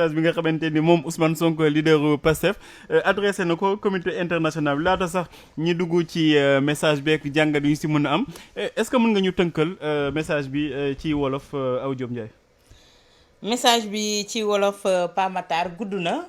bi nga xamante ni moom Ousmane Sonko leader Pastef adressé na ko communauté internationale bi laata sax ñi dugg ci message beeg jàngat yu ñu si mën a am est-ce que mën nga ñu tënkal message bi ci wolof Awa Diop Ndiaye. message bi ci wolof Pa Matar gudd na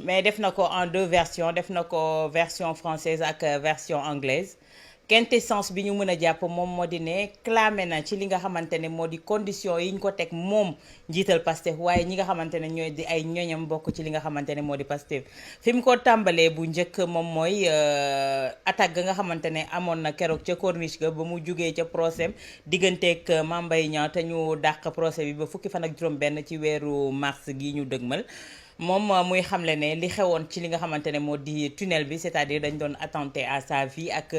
mais def na ko en deux versions def na ko version française ak version anglaise. quintessence bi ñu mën a jàpp moom moo di ne clamé na ci li nga xamante ne moo di condition yi ñu ko teg moom njiital Pastef waaye ñi nga xamante ne ñooy di ay ñoñam bokk ci li nga xamante ne moo di Pastef fi mu ko tàmbalee bu njëkk moom mooy attaque ga nga xamante ne amoon na keroog ca corniche ga ba mu jugee ca procès digganteeg Mame Mbaye Niang te ñu dàq procès bi ba fukki fan ak juróom benn ci weeru mars gi ñu dëgmal moom muy xamle ne li xewoon ci li nga xamante ne moo di tunnel bi c'est-à-dire dañ doon attenter à sa vie ak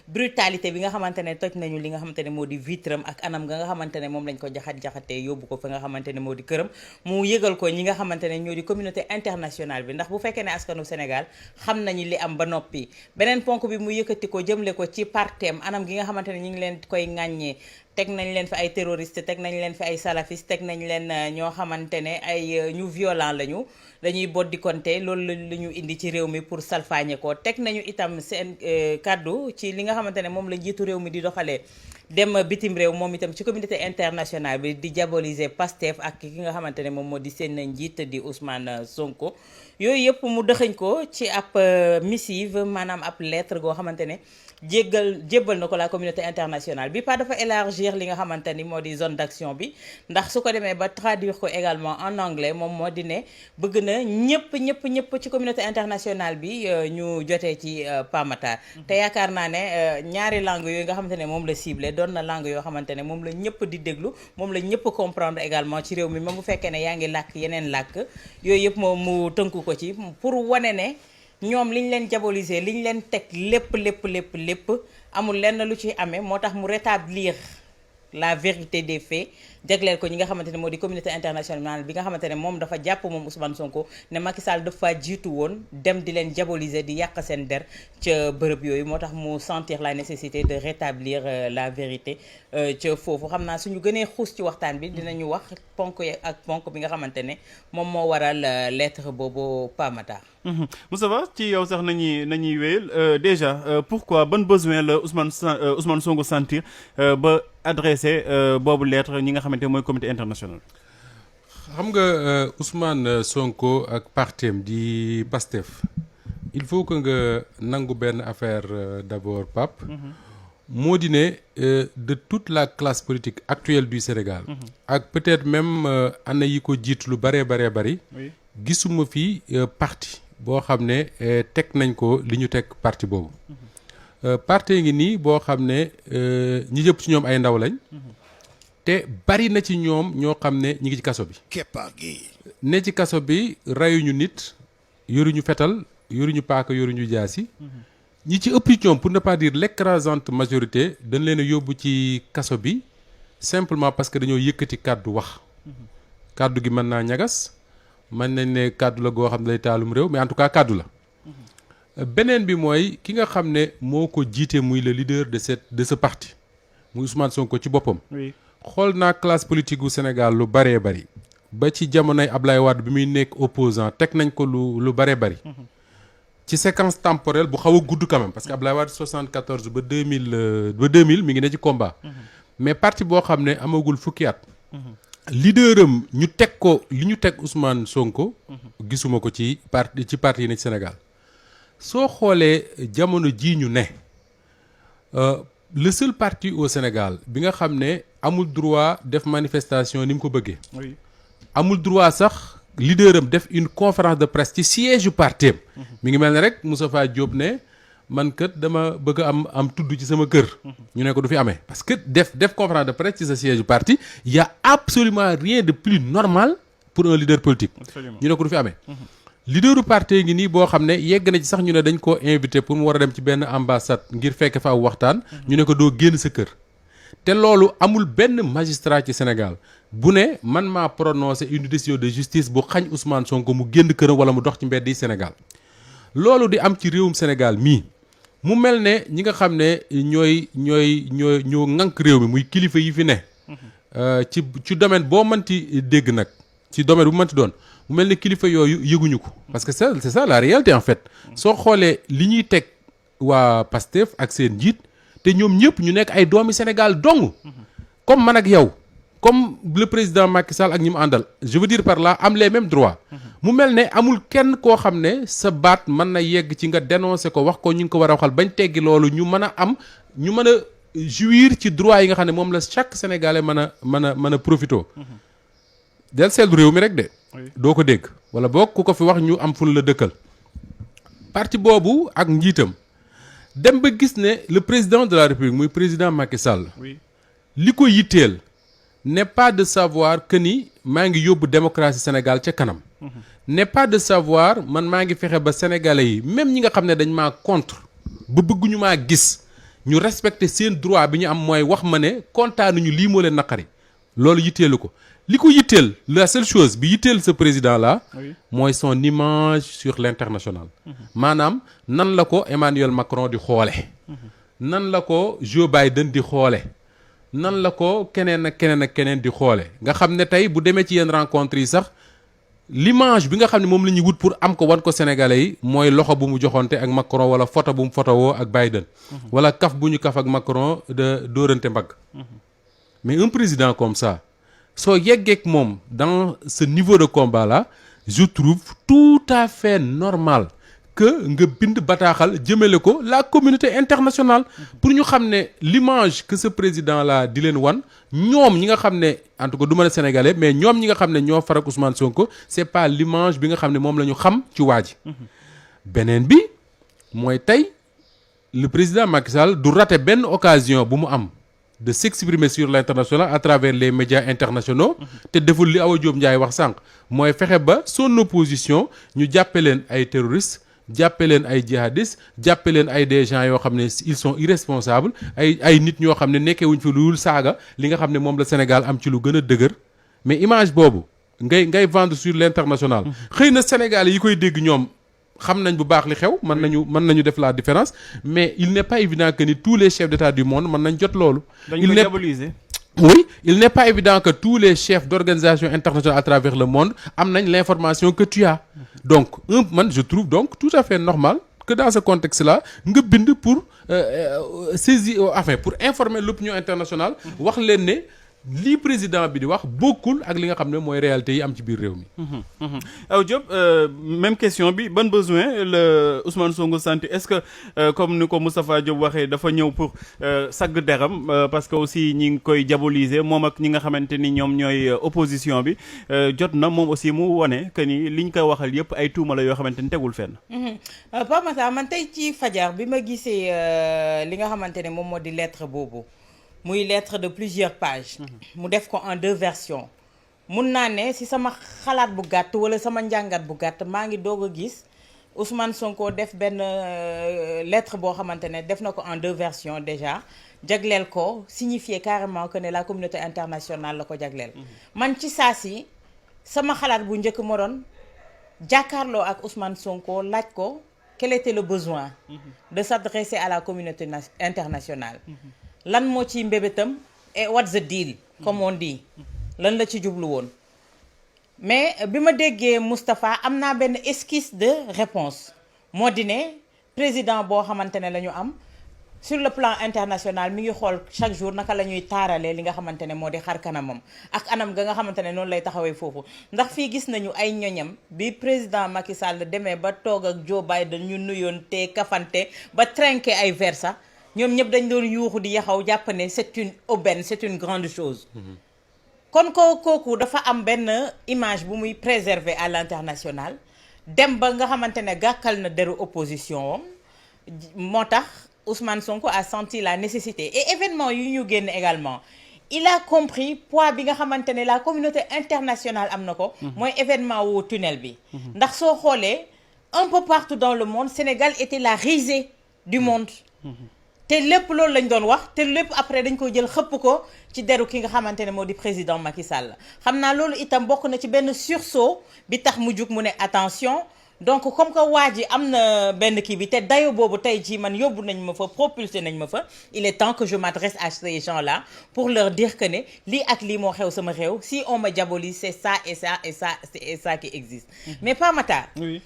brutalité bi nga xamante ne toj nañu li nga xamante ne moo di vitram ak anam nga xamante ne moom lañ ko jaxatee yóbbu ko fa nga xamante ne moo di këram mu yëgal ko ñi nga xamante ne ñoo di communauté internationale bi ndax bu fekkee ne askanu Sénégal xam nañu li am ba noppi beneen ponk bi mu yëkkati ko jëmle ko ci partem anam gi nga xamante ne ñu ngi leen koy ŋàññee teg nañ leen fi ay terroriste teg nañ leen fi ay salafiste teg nañ leen ñoo xamante ne ay ñu violent lañu dañuy boddi konte loolu la ñu indi ci réew mi pour salfaañe ko teg nañu itam seen kàddu ci li nga xamante ne moom la njiitu réew mi di doxalee dem bitim réew moom itam ci communauté internationale bi di diaboliser Pastef ak ki nga xamante ne moom moo di seen njiit di Ousmane Sonko yooyu yëpp mu dëxëñ ko ci ab missive maanaam ab lettre goo xamante ne jébbal na ko la communauté internationale bi pas dafa élargir li nga xamante ni moo di zone d'action bi ndax su ko demee ba traduire ko également en anglais moom moo di ne bëgg na ñëpp ci communauté internationale bi ñu jotee ci Pa Matar te yaakaar naa ne ñaari langue yooyu nga xamante ne moom la ciblé doon na langue yoo xamante ne moom la ñëpp di déglu moom la ñëpp comprendre également ci réew mi même bu fekkee ne yaa ngi làkk yeneen làkk yooyu yëpp moom mu tënku ko ci pour wane ne ñoom liñ leen diaboliser liñ leen teg lépp amul lenn lu ci amee moo tax mu rétablir la vérité des faits jagleel ko ñi nga xamante ne moo di communauté internationale bi nga xamante ne moom dafa jàpp moom Ousmane Sonko ne Macky Sall dafa jiitu woon dem di leen diaboliser di yàq seen der ca bërëb yooyu moo tax mu sentir la nécessité de rétablir la vérité ca foofu xam naa suñu gënee xuus ci waxtaan bi dinañu wax ponk ak ponk bi nga xamante ne moom moo waral lettre boobu Pa Matar. Moustapha ci yow sax nañuy wéyal déjà pourquoi ban besoin la Ousmane Sonko sentir ba adressé boobu lettre ñi nga xamante mooy comité international. xam nga Ousmane Sonko ak partem di Pastef il faut que nga nangu benn affaire d'abord Pape. moo di ne de toute la classe politique actuelle du Sénégal. ak peut-être même année yi ko jiitu lu bari. gisuma fi parti boo xam ne teg nañ ko li ñu teg parti boobu. parti ngi nii boo xam ne ñi jëpp ci ñoom ay ndaw lañ. te bari na ci ñoom ñoo xam ne ñi ngi ci kaso bi. keppaar gi. ne ci kaso bi reyuñu nit yoruñu fetal yoruñu paaka yoruñu jaasi. ñi ci ëpp ci ñoom pour ne pas dire l'écrasante majorité dañ leen a yóbbu ci kaso bi simplement parce que dañoo yëkkati kàddu wax. kàddu gi mën naa ñagas mën nañ ne kàddu la goo xam ne lay taalum réew mais en tout cas kàddu la. beneen bi mooy ki nga xam ne moo ko jiite muy le leader de ce parti muy Ousmane Sonko ci boppam. xool naa classe politique gu Sénégal lu baree bari ba ci jamonoy Ablaye Wade bi muy nekk opposant teg nañ ko lu baree bari. ci séquence temporelle bu xaw a gudd quand même parce que Ablaye Wade 74 ba 2000 mi ngi ne ci combat. mais parti boo xam ne amagul fukki at. leader am ñu teg ko li ñu teg Ousmane Sonko. gisuma ko ci parti yi ne ci Sénégal. soo xoolee jamono jii ñu ne le seul parti au Sénégal bi nga xam ne amul droit def manifestation ni mu ko bëggee. amul droit sax leader am def une conférence de presse ci siège yu parti am. mi ngi mel ne rek Moustapha Diop ne man kat dama bëgg am tudd ci sama kër. ñu ne ko du fi amee parce que def conférence de presse ci sa siège yu parti y a absolument rien de plus normal pour un leader politique. ñu ne ko du fi amee. leaderu parti ngi nii boo xam ne yegg na ci sax ñu ne dañ koo invité pour mu war a dem ci benn ambassade ngir fekk fa aw waxtaan. ñu ne ko doo génn sa kër. te loolu amul benn magistrat ci Sénégal bu ne man maa prononcé une décision de justice bu xañ Ousmane Sonko mu génn këram wala mu dox ci mbedd yi Sénégal. loolu di am ci réewum Sénégal mii mu mel ne ñi nga xam ne ñoo ŋànk réew mi muy kilifa yi fi ne. ci domaine boo mënti dégg nag ci domaine bu mënti doon. mu mel ne kilifa yooyu yëguñu ko parce que c'est ça la réalité en fait soo xoolee li ñuy teg waa Pastef ak seen njiit te ñoom ñëpp ñu nekk ay doomi Sénégal dong comme man ak yow comme le président Macky Sall ak ñi mu àndal je veux dire par là am les mêmes droits mu mel ne amul kenn koo xam ne sa baat mën na yegg ci nga dénoncer ko wax ko ñu ngi ko war a waxal bañ teggi loolu ñu mën a jouir ci droit yi nga xam ne moom la chaque Sénégalais mën a profito del seetlu réew mi rek de doo ko dégg wala boog ku ko fi wax ñu am fun la dëkkal parti boobu ak njiitam dem ba gis ne le président de la République muy président Macky Sall li ko yitteel n'est pas de savoir que ni maa ngi yóbbu démocratie Sénégal ca kanam n'est pas de savoir man maa ngi fexe ba sénégalais yi même ñi nga xam ne dañ maa contre ba bëgguñu maa gis ñu respecter seen droit bi ñu am mooy wax ma ne kontaanuñu lii moo leen naqari loolu yitteelu ko li ko yitteel la seule chose bi yitteel ce président là mooy son image sur l'international maanaam nan la ko Emmanuel Macron di xoole nan la ko Joe Biden di xoole nan la ko keneen ak keneen di xoole nga xam ne tey bu demee ci yenn rencontres yi sax l'image bi nga xam ne moom la ñuy wut pour am ko wan ko sénégalais yi mooy loxo bu mu joxonte ak Macron wala photo bu mu photowoo ak Biden wala kaf bu ñu kaf ak Macron de dóorante mbagg mais un président comme ça soo yeggeek moom dans ce niveau de combat là je trouve tout à fait normal que nga bind bataaxal jëmale ko la communauté internationale pour ñu xam ne l'image que ce président là di leen wan ñoom ñi nga xam ne en tout cas du ma ne sénégalais mais ñoom ñi nga xam ne ñoo farak Ousmane Sonko c'est pas l'image bi nga xam ne moom la ñu xam ci waa ji beneen bi mooy tey le président Macky Sall du rater benn occasion bu mu am de s'exprimer sur l'international à travers les médias internationaux te deful li Awa Diop Ndiaye wax sànq mooy fexe ba son opposition ñu jàppe leen ay terroristes jàppe leen ay djihadistes jàppe leen ay des gens yoo xam ne ils sont irresponsables ay nit ñoo xam ne nekkewuñ fi lu saaga li nga xam ne moom la Sénégal am ci lu gën a dëgër mais image boobu ngay vendre sur l'international xëy na Sénégal yi koy dégg ñoom xam nañ bu baax li xew mën nañu def la différence mais il n'est pas évident que ni tous les chefs d'État du monde mën nañ jot loolu oui il n'est pas évident que tous les chefs d'organisation internationale à travers le monde am nañ l'information que tu as donc man je trouve donc tout à fait normal que dans ce contexte-là nga bind pour saisir enfin pour informer l'opinion internationale wax leen ne lii président bi di wax bokkul ak li nga xam ne mooy réalité yi am ci biir réew mi. Aw Diop même question bi ban besoin le Ousmane Sonko santi est-ce que comme ni ko Moustapha Diop waxee dafa ñëw pour sagg deram parce que aussi ñi ngi koy diaboliser moom ak ñi nga xamante ni ñoom ñooy opposition bi jot na moom aussi mu wone que ni liñ koy waxal yëpp ay tuuma la yoo xamante ni tegul fenn. Pape Matar man tey ci fajar bi ma gisee li nga xamante ne moom moo di lettre boobu. muy lettre de plusieurs pages mu def ko en 2 versions mun naa ne si sama xalaat bu gàtt wala sama njàngat bu gàtt maa ngi doog a gis Ousmane Sonko def benn lettre boo xamante ne def na ko en 2 versions déjà jagleel ko signifier carrément que ne la communauté internationale la ko jagleel man ci saa si sama xalaat bu njëkk moo doon jàkkaarloo ak Ousmane Sonko laaj ko quel était le besoin de s'adresser à la communauté internationale lan moo ci mbébétam et what's the deal comme on dit lan la ci jublu woon mais bi ma déggee Moustapha am naa benn esquisse de réponse moo di ne président boo xamante ne la ñu am sur le plan international mi ngi xool chaque jour naka la ñuy taaralee li nga xamante ne moo di xar kanamam ak anam ga nga xamante ne noonu lay taxawee foofu ndax fii gis nañu ay ñoñam bi président Macky Sall demee ba toog ak Joe Biden ñu nuyoon te kafante ba trinquer ay verre sax ñoom ñëpp dañ doon yuuxu di yaxaw jàpp ne c'est une aubaine c'est une grande chose kon kooku dafa am benn image bu muy préserver à l'international dem ba nga xamante ne gàkkal na deru opposition am moo tax Ousmane Sonko a senti la nécessité et événement yu ñu génn également il a compris poids bi nga xamante ne la communauté internationale am na ko mooy événement wu tunnel bi ndax soo xoolee un peu partout dans le monde Sénégal était la risée du monde te lépp loolu lañ doon wax te lépp après dañ ko jël xëpp ko ci deru ki nga xamante ne moo di président Macky Sall xam naa loolu itam bokk na ci benn sursaut bi tax mu jug mu ne attention donc comme que waa ji am na benn kii bi te dayo boobu tey jii man yóbbu nañ ma fa propulsé nañ ma fa il est temps que je m'adresse à ces gens-là pour leur dire que ne lii ak lii moo xew sama réew si on me diabolise c'est ça et ça et ça et ça qui existe mais pas Matar oui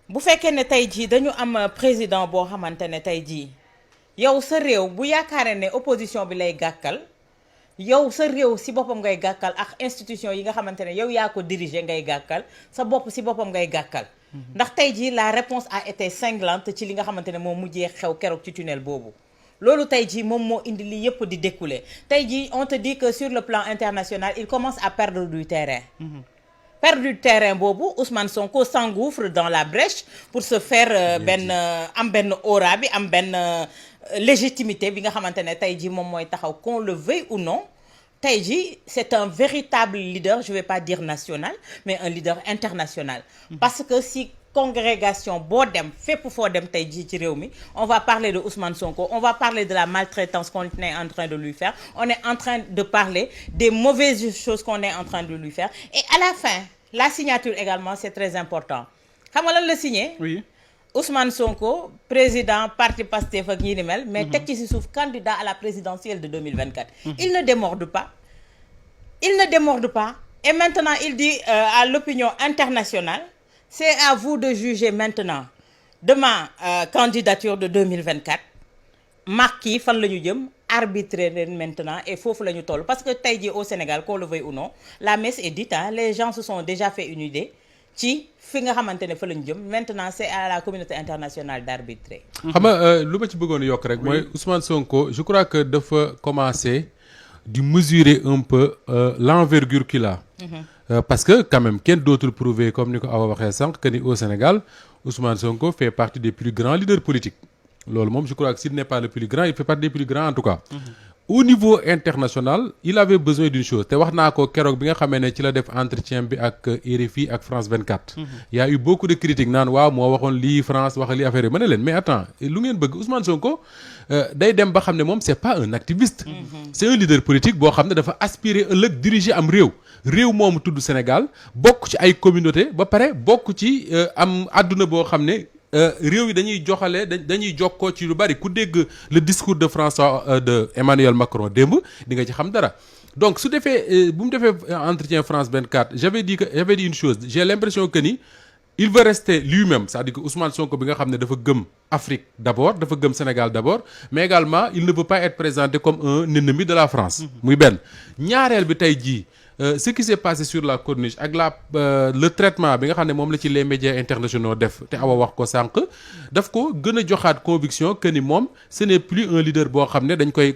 bu fekkee ne tey jii dañu am président boo xamante ne tey jii yow sa réew bu yaakaaree ne opposition bi lay gàkkal yow sa réew si boppam ngay gàkkal ak institution yi nga xamante ne yow yaa ko diriger ngay gàkkal sa bopp si boppam ngay gàkkal ndax tey jii la réponse a été cinglante ci li nga xamante ne moo mujjee xew keroog ci tunnel boobu loolu tey jii moom moo indi li yëpp di découler tey jii on te dit que sur le plan international il commence à perdre du terrain perdre du terrain boobu Ousmane Sonko s'engouffre dans la brèche pour se faire am benn aura bi am benn légitimité bi nga xamante ne tey jii moom mooy taxaw qu'on le veuille ou non tey jii c'est un véritable leader je vais pas dire national mais un leader international parce que si congrégation boo dem fépp foo dem tey jii ci réew mi on va parler de Ousmane Sonko on va parler de la maltraitance qu'on est en train de lui faire on est en train de parler des mauvaises choses qu'on est en train de lui faire et à la fin la signature également c'est très important xam nga lan la signé oui Ousmane Sonko président parti Pastef ak ñi ni mel mais teg ci si suuf candidat à la présidentielle de 2024 il ne démorde pas et maintenant il dit à l'opinion internationale c'est à vous de juger maintenant de ma candidature de 2024 marque yi fan la ñu jëm arbitrer leen maintenant et foofu la ñu toll parce que tey jii au Sénégal qu'on le veuille ou non la messe est dite les gens se sont déjà fait une idée ci fi nga xamante ne fa la ñu jëm maintenant c'est à la communauté internationale d'arbitrer. xam nga lu ma ci bëggoon yokk rek mooy Ousmane Sonko je crois que dafa commencer di mesurer un peu l'envergure qu'il a. Parce que quand même kenn dootul prouver comme ni ko Awa waxee sànq que ni au Sénégal Ousmane Sonko fait partie des plus grands leaders politiques loolu moom je crois que s'il n'est pas le plus grand il fait partie des plus grands en tout cas. Au niveau international il avait besoin d'une chose te wax naa ko keroog bi nga xamee ne ci la def entretien bi ak RFI ak France 24. Il y a eu beaucoup de critiques naan waaw moo waxoon lii France wax lii affaire yi ma ne leen mais attends lu ngeen bëgg Ousmane Sonko day dem ba xam ne moom c'est pas un activiste. C'est un leader politique boo xam ne dafa aspirer ëllëg diriger am réew moomu tudd Sénégal bokk ci ay communauté ba pare bokk ci am àdduna boo xam ne réew yi dañuy joxale dañuy jokkoo ci lu bari ku dégg le discours de François de Emmanuel Macron démb di nga ci xam dara donc su defee bu mu defee entretien France 24 j'avais dit une chose j'ai l'impression que ni il veut rester lui-même c'est-à-dire que Ousmane Sonko bi nga xam ne dafa gëm Afrique d'abord dafa gëm Sénégal d'abord mais également il ne veut pas être présenté comme un ennemi de la France muy benn ñaareel bi tey jii ce qui s'est passé sur la corniche ak le traitement bi nga xam ne moom la ci les médias internationaux def te Awa wax ko sànq daf ko gën a joxaat conviction que ni moom ce n'est plus un leader boo xam ne dañ koy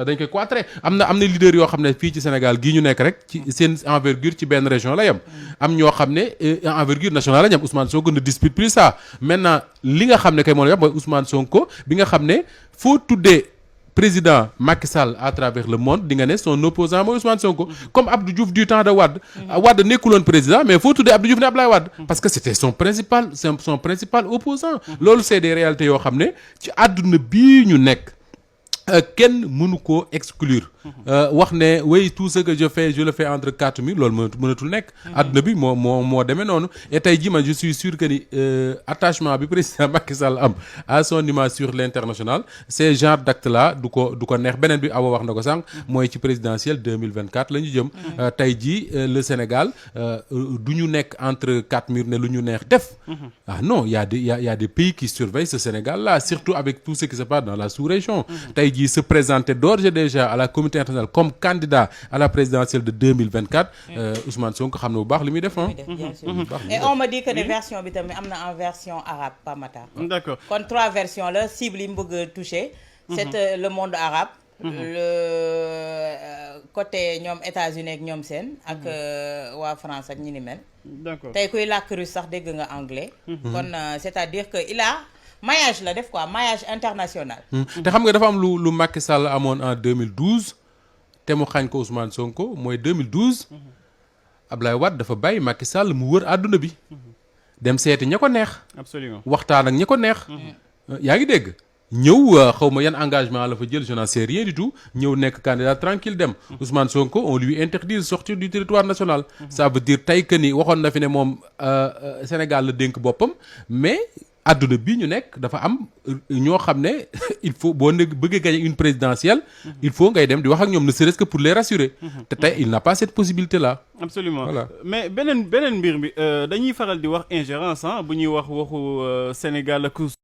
dañ koy cloîtrer am na leader yoo xam ne fii ci Sénégal gii ñu nekk rek ci seen envergure ci benn région la yem am ñoo xam ne envergure nationale la ñu am Ousmane Sonko ne dispute plus ça maintenant li nga xam ne kay moom la mooy Ousmane Sonko bi nga xam ne foo tuddee président Macky Sall à travers le monde di nga ne son opposant mooy Ousmane Sonko comme Abdou Diouf du temps de Wade Wade nekkuloon président mais foo tuddee Abdou Diouf ne Abdoulaye Wade parce que c'était son principal opposant loolu c'est des réalités yoo xam ne ci àdduna bii ñu nekk kenn mënu koo exclure wax ne oui tout ce que je le fais entre quatre murs loolu mënatul nekk adduna bi moo demee noonu et tey jii man je suis sûr que ni attachement bi président Macky Sall am à son image sur l'international ces genre d'actes là du ko neex beneen bi Awa wax na ko sànq mooy ci présidentielle 2024 la ñu jëm tey jii le Sénégal du ñu nekk entre quatre murs ne lu ñu neex def non il y a des pays qui surveillent ce Sénégal là surtout avec tout ce qui se passe dans la sous-région tey jii se présenter d'ores et déjà à la communauté internationale comme candidat à la présidentielle de 2024 Ousmane Sonko xam na bu baax li muy def et on me dit que ne version bi tamit am na en version arabe pas Matar d'accord kon 3 versions la cible yi mu bëgg a toucher c'est le monde arabe le côté ñoom États-Unis ak ñoom seen ak waa France ak ñi ni mel d'accord tey kuy làkk russe sax dégg nga anglais kon c'est-à-dire que il a maillage la def quoi maillage international te xam nga dafa am lu Macky Sall amoon en 2012 te mu xañ ko Ousmane Sonko mooy 2012 Ablaye Wade dafa bàyyi Macky Sall mu wër àdduna bi dem seeti ña ko neex absolument waxtaan ak ña ko neex yaa ngi dégg ñëw xaw ma yan engagement la fa jël je n'en sais rien du tout ñëw nekk candidat tranquille dem Ousmane Sonko on lui interdit de sortir du territoire national ça veut dire tey que ni waxoon na fi ne moom Sénégal la dénk boppam mais adduna bi ñu nekk dafa am ñoo xam ne il faut boo ne bëggee gagner une présidentielle il faut ngay dem di wax ak ñoom ne serait-ce que pour les rassurer te tey il n'a pas cette possibilité là. Absolument Voilà. mais beneen mbir bi dañuy faral di wax ingérence bu ñuy wax waxu Sénégal ak